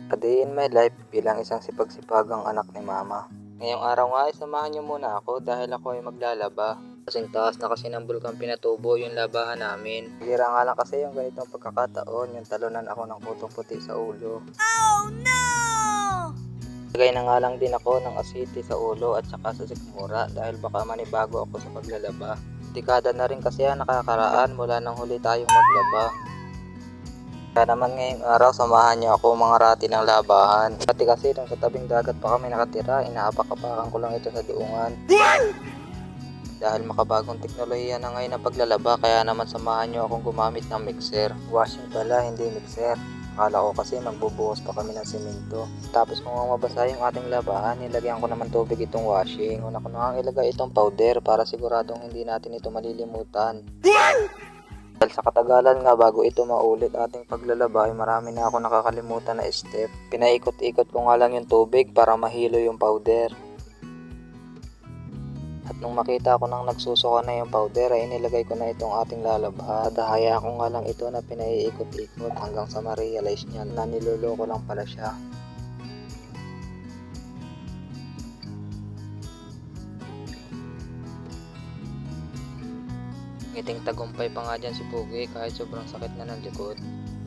A day in my life bilang isang sipag-sipagang anak ni mama. Ngayong araw nga ay samahan niyo muna ako dahil ako ay maglalaba. Kasing taas na kasi ng bulkang Pinatubo yung labahan namin. Bihira nga lang kasi yung ganitong pagkakataon, yung talunan ako ng kutong puti sa ulo. Oh no! Lagay na nga lang din ako ng asiti sa ulo at saka sa sikmura dahil baka manibago ako sa paglalaba. Dekada na rin kasi ang nakakaraan mula nang huli tayong maglaba. Kaya naman ngayong araw samahan niyo ako mga rati ng labahan. Pati kasi nung sa tabing dagat pa kami nakatira, inaapak-apakan ko lang ito sa duungan. Dahil makabagong teknolohiya na ngayon ang paglalaba, kaya naman samahan niyo akong gumamit ng mixer. Washing pala, hindi mixer. Akala ko kasi magbubuhos pa kami ng simento. Tapos kung mabasa yung ating labahan, nilagyan ko naman tubig itong washing. Una ko na ilagay itong powder para siguradong hindi natin ito malilimutan. Dahil sa katagalan nga bago ito maulit ating paglalaba ay marami na ako nakakalimutan na step. Pinaikot-ikot ko nga lang yung tubig para mahilo yung powder. At nung makita ko nang nagsusuka na yung powder ay inilagay ko na itong ating lalaba. Dahaya ko nga lang ito na pinaiikot-ikot hanggang sa ma-realize niya na niloloko lang pala siya. Ngiting tagumpay pa nga dyan si Pugi kahit sobrang sakit na ng likod.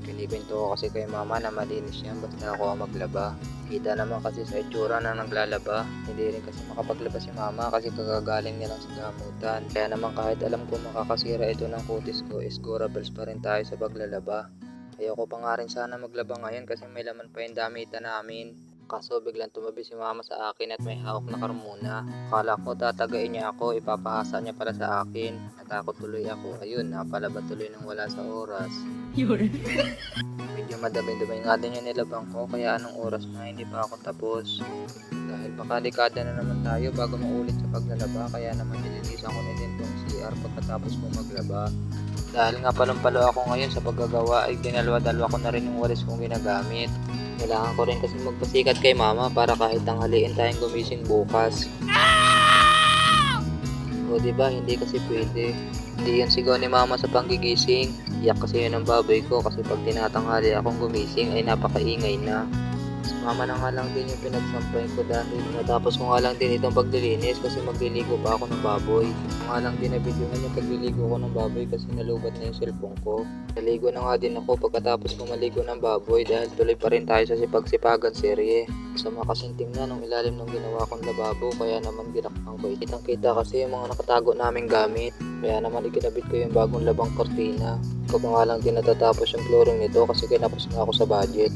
Kinikwento ko kasi kay mama na malinis yan basta ako ang maglaba. Kita naman kasi sa itsura na naglalaba. Hindi rin kasi makapaglaba si mama kasi kagagaling niya lang sa gamutan. Kaya naman kahit alam ko makakasira ito ng kutis ko, scorables pa rin tayo sa paglalaba. Ayoko pa nga rin sana maglaba ngayon kasi may laman pa yung damitan namin. Kaso biglang tumabi si mama sa akin at may hawak na karmuna. Akala ko tatagain niya ako, ipapahasa niya para sa akin. Natakot tuloy ako. Ayun, napalaba tuloy nang wala sa oras. Medyo madami-dami nga din yung nilabang ko, kaya anong oras na hindi pa ako tapos. Dahil baka dekada na naman tayo bago maulit sa paglalaba, kaya naman nilinisan ko na din tong CR pagkatapos ko maglaba. Dahil nga palumpalo ako ngayon sa paggagawa ay dinalwa-dalwa ko na rin yung walis kong ginagamit. Kailangan ko rin kasi magpasikat kay mama para kahit tanghaliin tayong gumising bukas. O diba, hindi kasi pwede. Hindi yun sigaw ni mama sa panggigising. Iyak kasi yun ang baboy ko kasi pag tinatanghali akong gumising ay napakaingay na. Si mama na nga lang din yung pinagsampay ko dahil natapos ko nga lang din itong paglilinis kasi magliligo pa ako ng baboy. Nga lang din na videohan yung pagliligo ko ng baboy kasi nalubat na yung cellphone ko. Naligo na nga din ako pagkatapos ko maligo ng baboy dahil tuloy pa rin tayo sa sipag-sipagan serye. Sama kasing tingnan ng ilalim ng ginawa kong lababo kaya naman ginakpan ko. Kitang-kita kasi yung mga nakatago naming gamit. Kaya naman ikinabit ko yung bagong labang kortina. Ko pa nga lang din natatapos yung flooring nito kasi kinapos na ako sa budget.